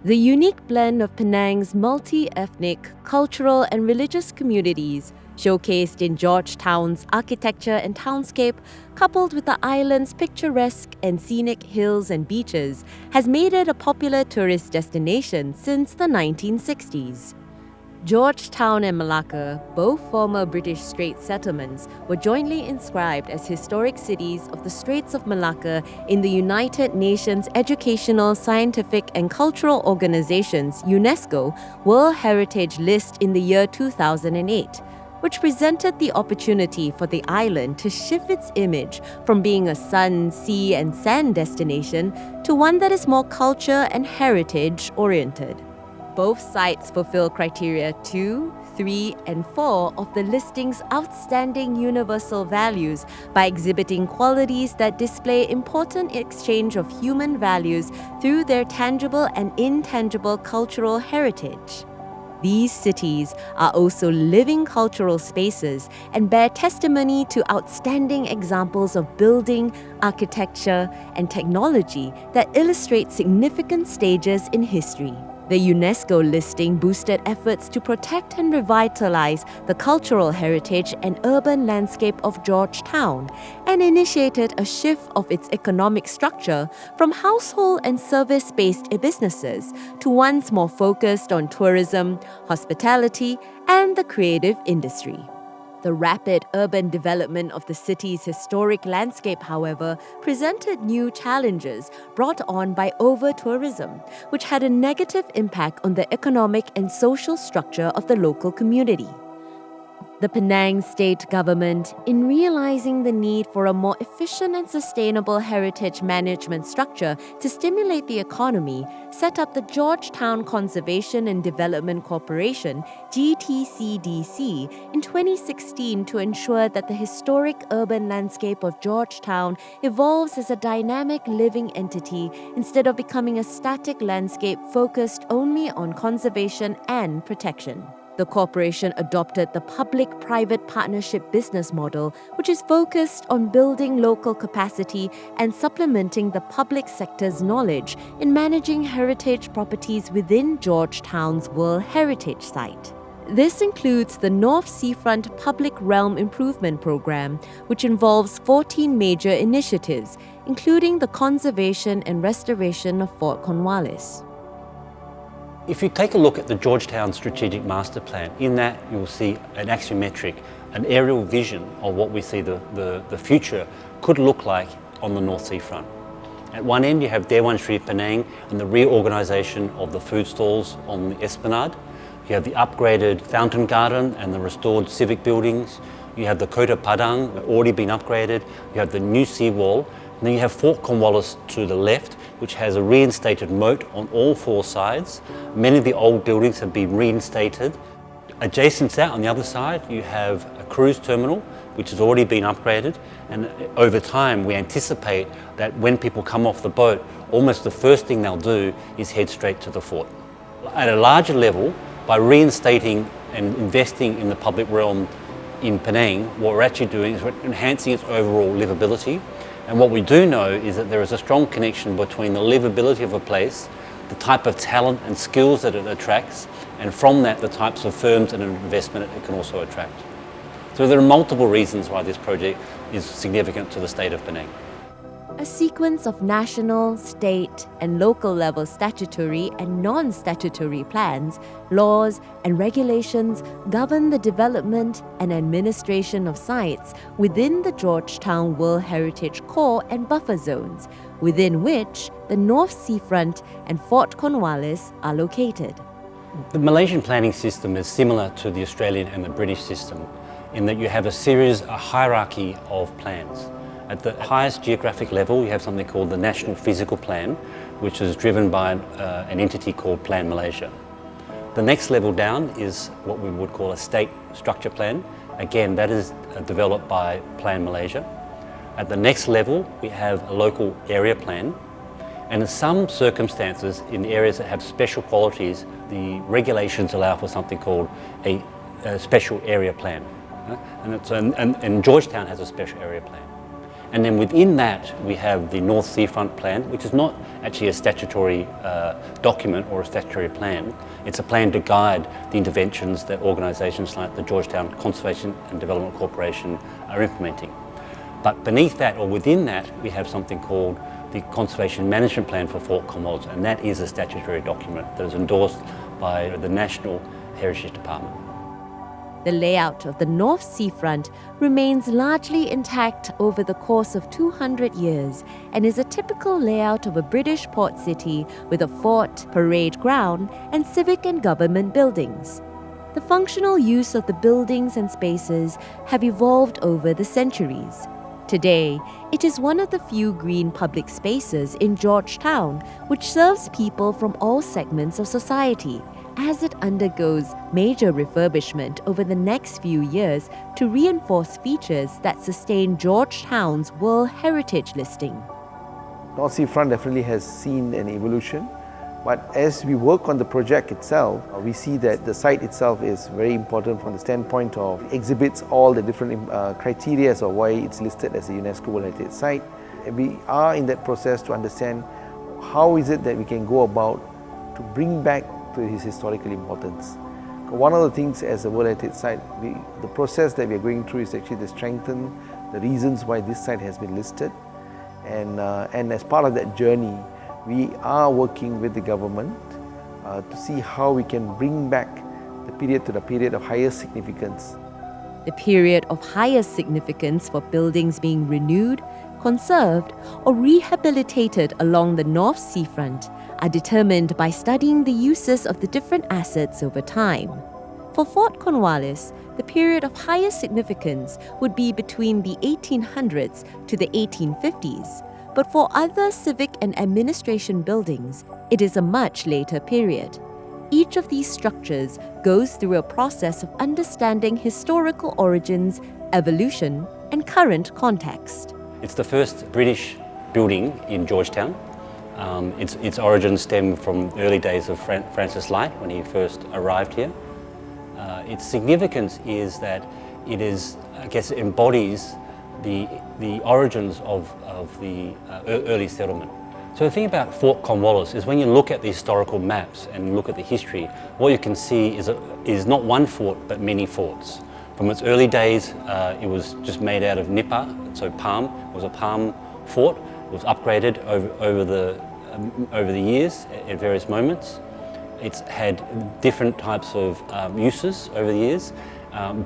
The unique blend of Penang's multi-ethnic, cultural and religious communities, showcased in Georgetown's architecture and townscape, coupled with the island's picturesque and scenic hills and beaches, has made it a popular tourist destination since the 1960s. Georgetown and Malacca, both former British Straits settlements, were jointly inscribed as historic cities of the Straits of Malacca in the United Nations Educational, Scientific and Cultural Organization's UNESCO World Heritage List in the year 2008, which presented the opportunity for the island to shift its image from being a sun, sea and sand destination to one that is more culture and heritage oriented. Both sites fulfill criteria 2, 3, and 4 of the listing's outstanding universal values by exhibiting qualities that display important exchange of human values through their tangible and intangible cultural heritage. These cities are also living cultural spaces and bear testimony to outstanding examples of building, architecture, and technology that illustrate significant stages in history. The UNESCO listing boosted efforts to protect and revitalize the cultural heritage and urban landscape of Georgetown and initiated a shift of its economic structure from household and service-based businesses to ones more focused on tourism, hospitality, and the creative industry. The rapid urban development of the city's historic landscape, however, presented new challenges brought on by over-tourism, which had a negative impact on the economic and social structure of the local community. The Penang state government, in realizing the need for a more efficient and sustainable heritage management structure to stimulate the economy, set up the Georgetown Conservation and Development Corporation, GTCDC, in 2016 to ensure that the historic urban landscape of Georgetown evolves as a dynamic living entity instead of becoming a static landscape focused only on conservation and protection. The corporation adopted the public-private partnership business model, which is focused on building local capacity and supplementing the public sector's knowledge in managing heritage properties within Georgetown's World Heritage Site. This includes the North Seafront Public Realm Improvement Program, which involves 14 major initiatives, including the conservation and restoration of Fort Cornwallis. If you take a look at the Georgetown Strategic Master Plan, in that you'll see an axiometric, an aerial vision of what we see the future could look like on the North Sea front. At one end you have Dewan Sri Penang and the reorganisation of the food stalls on the Esplanade. You have the upgraded fountain garden and the restored civic buildings. You have the Kota Padang, already been upgraded. You have the new seawall. And then you have Fort Cornwallis to the left, which has a reinstated moat on all four sides. Many of the old buildings have been reinstated. Adjacent to that, on the other side, you have a cruise terminal, which has already been upgraded. And over time, we anticipate that when people come off the boat, almost the first thing they'll do is head straight to the fort. At a larger level, by reinstating and investing in the public realm in Penang, what we're actually doing is we're enhancing its overall livability. And what we do know is that there is a strong connection between the livability of a place, the type of talent and skills that it attracts, and from that the types of firms and investment it can also attract. So there are multiple reasons why this project is significant to the state of Penang. A sequence of national, state, and local level statutory and non-statutory plans, laws, and regulations govern the development and administration of sites within the Georgetown World Heritage Core and Buffer Zones, within which the North Seafront and Fort Cornwallis are located. The Malaysian planning system is similar to the Australian and the British system in that you have a hierarchy of plans. At the highest geographic level, you have something called the National Physical Plan, which is driven by an entity called Plan Malaysia. The next level down is what we would call a state structure plan. Again, that is developed by Plan Malaysia. At the next level, we have a local area plan. And in some circumstances, in areas that have special qualities, the regulations allow for something called a special area plan. And Georgetown has a special area plan. And then within that, we have the North Seafront Plan, which is not actually a statutory document or a statutory plan. It's a plan to guide the interventions that organisations like the Georgetown Conservation and Development Corporation are implementing. But beneath that, or within that, we have something called the Conservation Management Plan for Fort Cornwallis, and that is a statutory document that is endorsed by the National Heritage Department. The layout of the North Seafront remains largely intact over the course of 200 years and is a typical layout of a British port city with a fort, parade ground, and civic and government buildings. The functional use of the buildings and spaces have evolved over the centuries. Today, it is one of the few green public spaces in Georgetown which serves people from all segments of society, as it undergoes major refurbishment over the next few years to reinforce features that sustain Georgetown's World Heritage listing. North Seafront definitely has seen an evolution, but as we work on the project itself, we see that the site itself is very important from the standpoint of exhibits all the different criteria of why it's listed as a UNESCO World Heritage Site. We are in that process to understand how is it that we can go about to bring back to his historical importance. One of the things as a World Heritage Site, the process that we are going through is actually to strengthen the reasons why this site has been listed. And as part of that journey, we are working with the government to see how we can bring back the period to the period of highest significance. The period of highest significance for buildings being renewed, conserved, or rehabilitated along the North Seafront are determined by studying the uses of the different assets over time. For Fort Cornwallis, the period of highest significance would be between the 1800s to the 1850s, but for other civic and administration buildings, it is a much later period. Each of these structures goes through a process of understanding historical origins, evolution, and current context. It's the first British building in Georgetown. Its origins stem from the early days of Francis Light when he first arrived here. Its significance is that it is, I guess, embodies the origins of the early settlement. So the thing about Fort Cornwallis is when you look at the historical maps and look at the history, what you can see is not one fort but many forts. From its early days, it was just made out of nipa, so palm. It was a palm fort. It was upgraded over the years at various moments. It's had different types of uses over the years,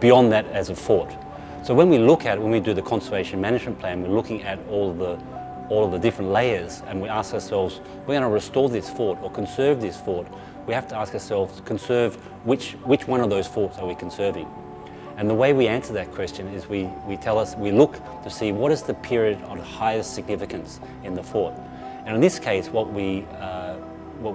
beyond that as a fort. So when we look at it, when we do the conservation management plan, we're looking at all of the different layers, and we ask ourselves, we're going to restore this fort or conserve this fort. We have to ask ourselves, conserve which one of those forts are we conserving? And the way we answer that question is we look to see what is the period of highest significance in the fort. And in this case, what we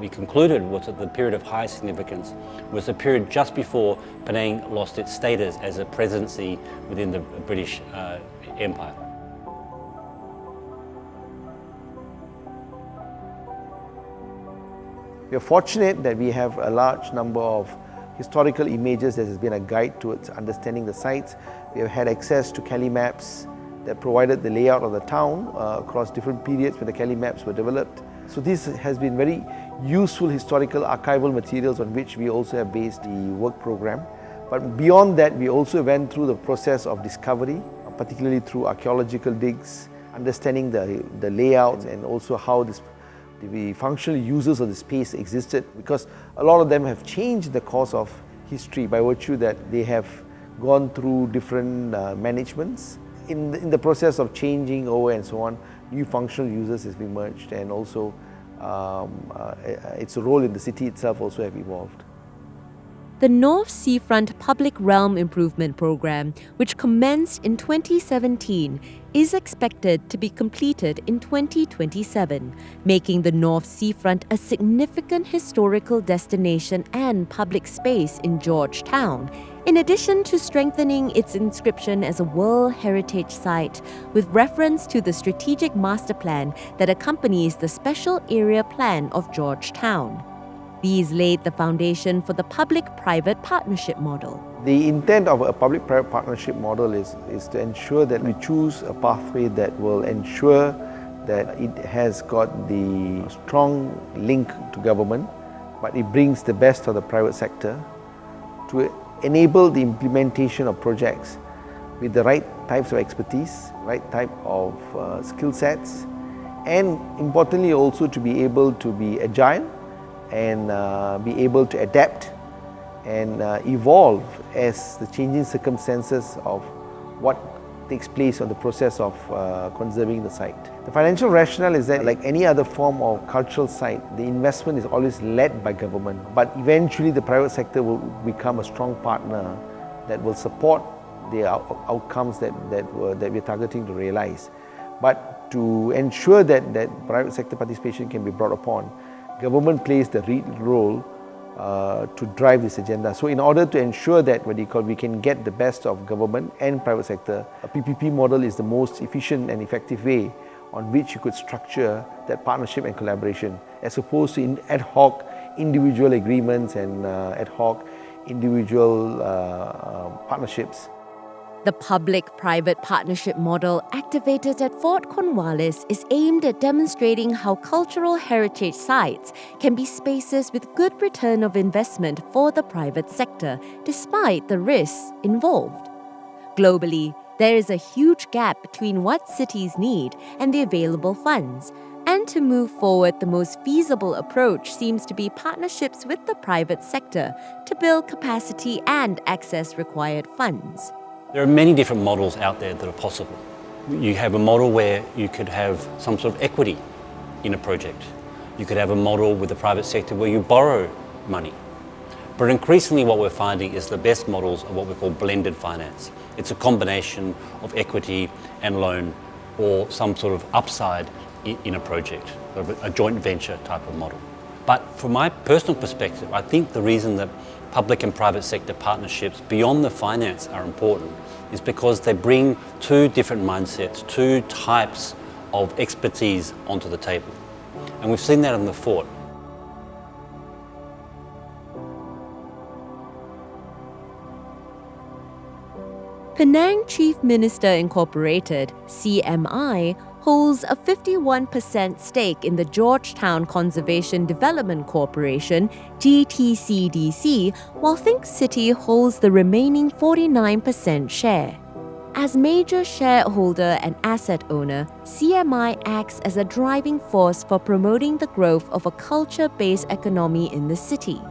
concluded was that the period of highest significance was the period just before Penang lost its status as a presidency within the British Empire. We are fortunate that we have a large number of historical images that has been a guide towards understanding the sites. We have had access to Cali maps that provided the layout of the town across different periods when the Cali maps were developed. So this has been very useful historical archival materials on which we also have based the work program. But beyond that, we also went through the process of discovery, particularly through archaeological digs, understanding the layouts and also how the functional uses of the space existed, because a lot of them have changed the course of history by virtue that they have gone through different managements. In the process of changing over and so on, new functional uses has been merged, and also its role in the city itself also have evolved. The North Seafront Public Realm Improvement Program, which commenced in 2017, is expected to be completed in 2027, making the North Seafront a significant historical destination and public space in Georgetown, in addition to strengthening its inscription as a World Heritage Site with reference to the strategic master plan that accompanies the Special Area Plan of Georgetown. These laid the foundation for the public-private partnership model. The intent of a public-private partnership model is to ensure that we choose a pathway that will ensure that it has got the strong link to government, but it brings the best of the private sector to enable the implementation of projects with the right types of expertise, right type of skill sets, and importantly also to be able to be agile and be able to adapt and evolve as the changing circumstances of what takes place on the process of conserving the site. The financial rationale is that, like any other form of cultural site, the investment is always led by government, but eventually the private sector will become a strong partner that will support the outcomes that we're targeting to realize. But to ensure that private sector participation can be brought upon, government plays the lead role to drive this agenda. So in order to ensure that we can get the best of government and private sector, a PPP model is the most efficient and effective way on which you could structure that partnership and collaboration, as opposed to ad hoc individual agreements and ad hoc individual partnerships. The public-private partnership model activated at Fort Cornwallis is aimed at demonstrating how cultural heritage sites can be spaces with good return of investment for the private sector, despite the risks involved. Globally, there is a huge gap between what cities need and the available funds. And to move forward, the most feasible approach seems to be partnerships with the private sector to build capacity and access required funds. There are many different models out there that are possible. You have a model where you could have some sort of equity in a project. You could have a model with the private sector where you borrow money. But increasingly what we're finding is the best models are what we call blended finance. It's a combination of equity and loan, or some sort of upside in a project, a joint venture type of model. But from my personal perspective, I think the reason that public and private sector partnerships beyond the finance are important is because they bring two different mindsets, two types of expertise onto the table. And we've seen that in the Fort. Penang Chief Minister Incorporated, CMI, holds a 51% stake in the Georgetown Conservation Development Corporation, GTCDC, while ThinkCity holds the remaining 49% share. As major shareholder and asset owner, CMI acts as a driving force for promoting the growth of a culture-based economy in the city.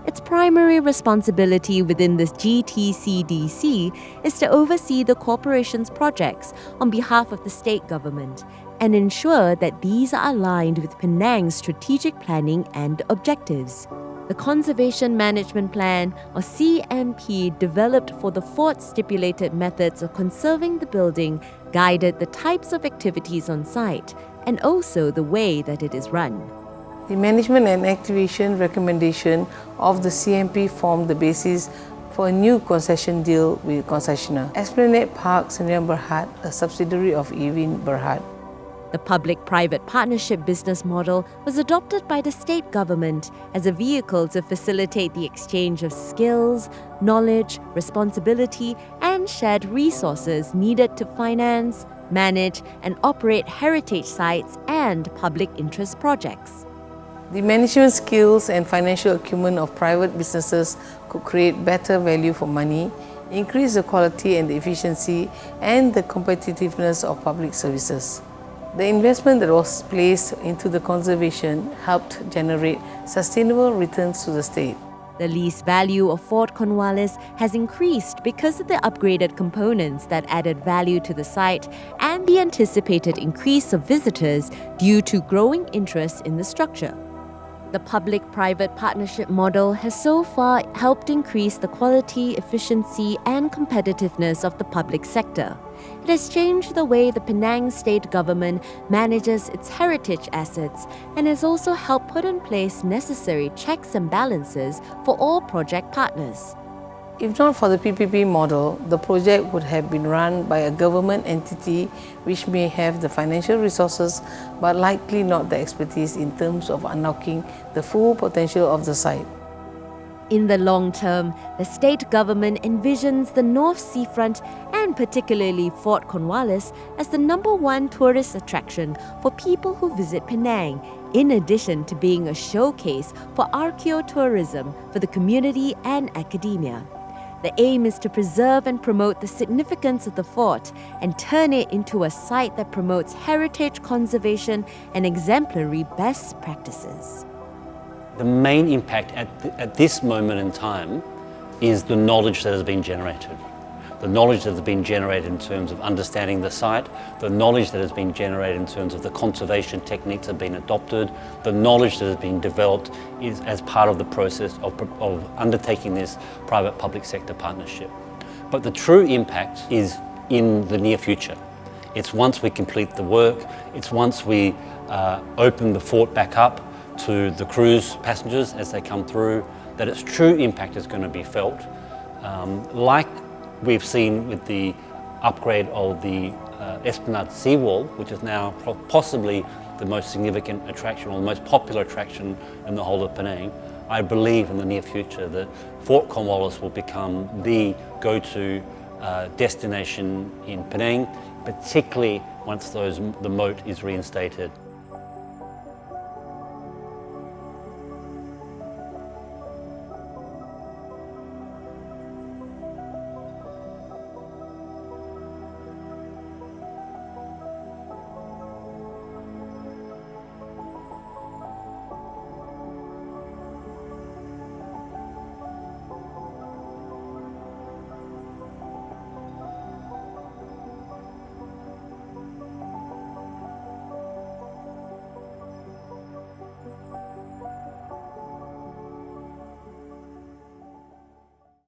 Its primary responsibility within this GTCDC is to oversee the corporation's projects on behalf of the state government and ensure that these are aligned with Penang's strategic planning and objectives. The Conservation Management Plan, or CMP, developed for the Fort stipulated methods of conserving the building, guided the types of activities on site and also the way that it is run. The management and activation recommendation of the CMP formed the basis for a new concession deal with concessionaire, Esplanade Park Sdn Bhd, a subsidiary of Ewin Berhad. The public-private partnership business model was adopted by the state government as a vehicle to facilitate the exchange of skills, knowledge, responsibility, and shared resources needed to finance, manage, and operate heritage sites and public interest projects. The management skills and financial acumen of private businesses could create better value for money, increase the quality and the efficiency and the competitiveness of public services. The investment that was placed into the conservation helped generate sustainable returns to the state. The lease value of Fort Cornwallis has increased because of the upgraded components that added value to the site and the anticipated increase of visitors due to growing interest in the structure. The public-private partnership model has so far helped increase the quality, efficiency, and competitiveness of the public sector. It has changed the way the Penang state government manages its heritage assets and has also helped put in place necessary checks and balances for all project partners. If not for the PPP model, the project would have been run by a government entity which may have the financial resources but likely not the expertise in terms of unlocking the full potential of the site. In the long term, the state government envisions the North Seafront and particularly Fort Cornwallis as the #1 tourist attraction for people who visit Penang, in addition to being a showcase for archaeotourism for the community and academia. The aim is to preserve and promote the significance of the fort and turn it into a site that promotes heritage conservation and exemplary best practices. The main impact at this moment in time is the knowledge that has been generated. The knowledge that has been generated in terms of understanding the site, the knowledge that has been generated in terms of the conservation techniques that have been adopted, the knowledge that has been developed is as part of the process of undertaking this private-public sector partnership. But the true impact is in the near future. It's once we complete the work, it's once we open the fort back up to the cruise passengers as they come through, that its true impact is going to be felt. Like we've seen with the upgrade of the Esplanade seawall, which is now possibly the most significant attraction or the most popular attraction in the whole of Penang, I believe in the near future that Fort Cornwallis will become the go-to destination in Penang, particularly once the moat is reinstated.